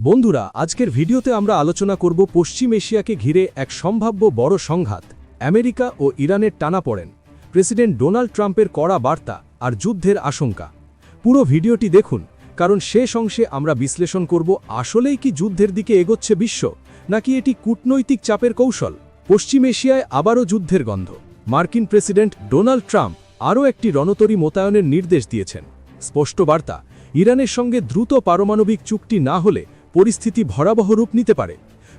বন্ধুরা, আজকের ভিডিওতে আমরা আলোচনা করব পশ্চিম এশিয়াকে ঘিরে এক সম্ভাব্য বড় সংঘাত, আমেরিকা ও ইরানের টানাপোড়েন, প্রেসিডেন্ট ডোনাল্ড ট্রাম্পের কড়া বার্তা আর যুদ্ধের আশঙ্কা। পুরো ভিডিওটি দেখুন, কারণ শেষ অংশে আমরা বিশ্লেষণ করব আসলেই কি যুদ্ধের দিকে এগোচ্ছে বিশ্ব, নাকি এটি কূটনৈতিক চাপের কৌশল। পশ্চিম এশিয়ায় আবারও যুদ্ধের গন্ধ। মার্কিন প্রেসিডেন্ট ডোনাল্ড ট্রাম্প আরও একটি রণতরী মোতায়েনের নির্দেশ দিয়েছেন। স্পষ্ট বার্তা, ইরানের সঙ্গে দ্রুত পারমাণবিক চুক্তি না হলে পরিস্থিতি ভয়াবহ রূপ নিতে পারে।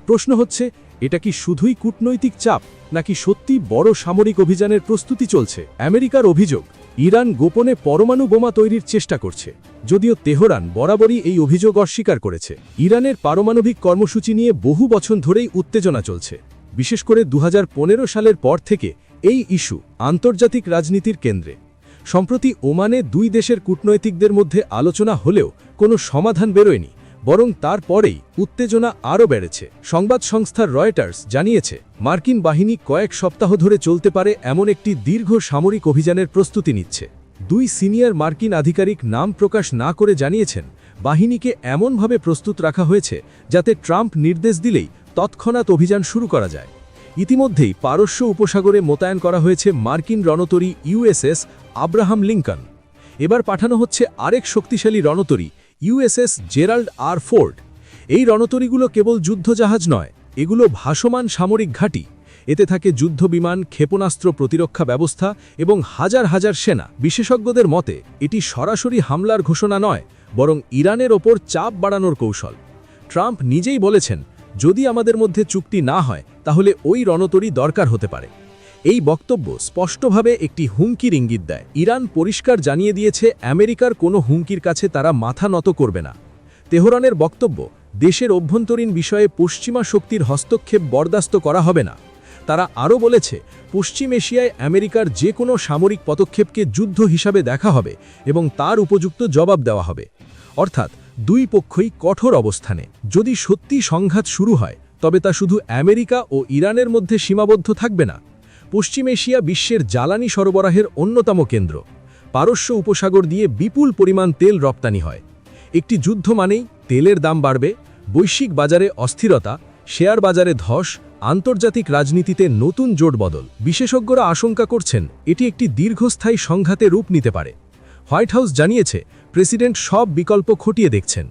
প্রশ্ন হচ্ছে, এটা কি শুধুই কূটনৈতিক চাপ, নাকি সত্যি বড় সামরিক অভিযানের প্রস্তুতি চলছে? আমেরিকার অভিযোগ, ইরান গোপনে পরমাণু বোমা তৈরির চেষ্টা করছে, যদিও তেহরান বরাবরই এই অভিযোগ অস্বীকার করেছে। ইরানের পারমাণবিক কর্মসূচি নিয়ে বহু বছর ধরেই উত্তেজনা চলছে। বিশেষ করে 2015 সালের পর থেকে এই ইস্যু আন্তর্জাতিক রাজনীতির কেন্দ্রে। সম্প্রতি ওমানে দুই দেশের কূটনৈতিকদের মধ্যে আলোচনা হলেও কোনো সমাধান বেরোয়নি, বরং তারপরেই উত্তেজনা আরও বেড়েছে। সংবাদ সংস্থা রয়টার্স জানিয়েছে, মার্কিন বাহিনী কয়েক সপ্তাহ ধরে চলতে পারে এমন একটি দীর্ঘ সামরিক অভিযানের প্রস্তুতি নিচ্ছে। দুই সিনিয়র মার্কিন আধিকারিক নাম প্রকাশ না করে জানিয়েছেন, বাহিনীকে এমনভাবে প্রস্তুত রাখা হয়েছে যাতে ট্রাম্প নির্দেশ দিলেই তৎক্ষণাৎ অভিযান শুরু করা যায়। ইতিমধ্যেই পারস্য উপসাগরে মোতায়েন করা হয়েছে মার্কিন রণতরী ইউএসএস আব্রাহাম লিঙ্কন। এবার পাঠানো হচ্ছে আরেক শক্তিশালী রণতরী ইউএসএস জেরাল্ড আর ফোর্ড। এই রণতরীগুলো কেবল যুদ্ধজাহাজ নয়, এগুলো ভাসমান সামরিক ঘাঁটি। এতে থাকে যুদ্ধবিমান, ক্ষেপণাস্ত্র প্রতিরক্ষা ব্যবস্থা এবং হাজার হাজার সেনা। বিশেষজ্ঞদের মতে এটি সরাসরি হামলার ঘোষণা নয়, বরং ইরানের ওপর চাপ বাড়ানোর কৌশল। ট্রাম্প নিজেই বলেছেন, যদি আমাদের মধ্যে চুক্তি না হয় তাহলে ওই রণতরী দরকার হতে পারে। এই বক্তব্য স্পষ্টভাবে একটি হুমকির ইঙ্গিত দেয়। ইরান পরিষ্কার জানিয়ে দিয়েছে, আমেরিকার কোনো হুমকির কাছে তারা মাথা নত করবে না। তেহরানের বক্তব্য, দেশের অভ্যন্তরীণ বিষয়ে পশ্চিমা শক্তির হস্তক্ষেপ বরদাস্ত করা হবে না। তারা আরও বলেছে, পশ্চিম এশিয়ায় আমেরিকার যে কোনো সামরিক পদক্ষেপকে যুদ্ধ হিসাবে দেখা হবে এবং তার উপযুক্ত জবাব দেওয়া হবে। অর্থাৎ দুই পক্ষই কঠোর অবস্থানে। যদি সত্যি সংঘাত শুরু হয়, তবে তা শুধু আমেরিকা ও ইরানের মধ্যে সীমাবদ্ধ থাকবে না। পশ্চিম এশিয়া বিশ্বের জ্বালানি সরবরাহের অন্যতম কেন্দ্র। পারস্য উপসাগর দিয়ে বিপুল পরিমাণ তেল রপ্তানি হয়। একটি যুদ্ধ মানেই তেলের দাম বাড়বে, বৈশ্বিক বাজারে অস্থিরতা, শেয়ার বাজারে ধস, আন্তর্জাতিক রাজনীতিতে নতুন জোটবদল। বিশেষজ্ঞরা আশঙ্কা করছেন, এটি একটি দীর্ঘস্থায়ী সংঘাতে রূপ নিতে পারে। হোয়াইট হাউস জানিয়েছে, প্রেসিডেন্ট সব বিকল্প খতিয়ে দেখছেন।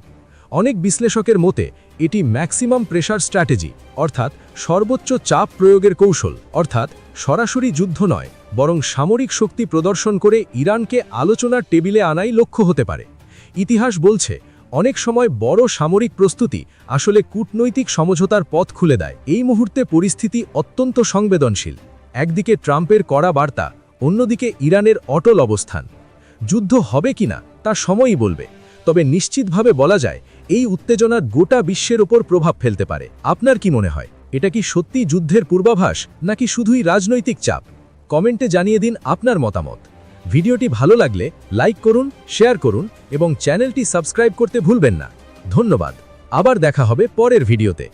অনেক বিশ্লেষকের মতে এটি ম্যাক্সিমাম প্রেশার স্ট্র্যাটেজি, অর্থাৎ সর্বোচ্চ চাপ প্রয়োগের কৌশল। অর্থাৎ সরাসরি যুদ্ধ নয়, বরং সামরিক শক্তি প্রদর্শন করে ইরানকে আলোচনার টেবিলে আনাই লক্ষ্য হতে পারে। ইতিহাস বলছে, অনেক সময় বড় সামরিক প্রস্তুতি আসলে কূটনৈতিক সমঝোতার পথ খুলে দেয়। এই মুহূর্তে পরিস্থিতি অত্যন্ত সংবেদনশীল। একদিকে ট্রাম্পের কড়া বার্তা, অন্যদিকে ইরানের অটল অবস্থান। যুদ্ধ হবে কিনা তা সময়ই বলবে, তবে নিশ্চিতভাবে বলা যায়, এই উত্তেজনা গোটা বিশ্বের ওপর প্রভাব ফেলতে পারে। আপনার কি মনে হয়, এটা কি সত্যি যুদ্ধের পূর্বাভাস, নাকি শুধুই রাজনৈতিক চাপ? কমেন্টে জানিয়ে দিন আপনার মতামত। ভিডিওটি ভালো লাগলে লাইক করুন, শেয়ার করুন এবং চ্যানেলটি সাবস্ক্রাইব করতে ভুলবেন না। ধন্যবাদ। আবার দেখা হবে পরের ভিডিওতে।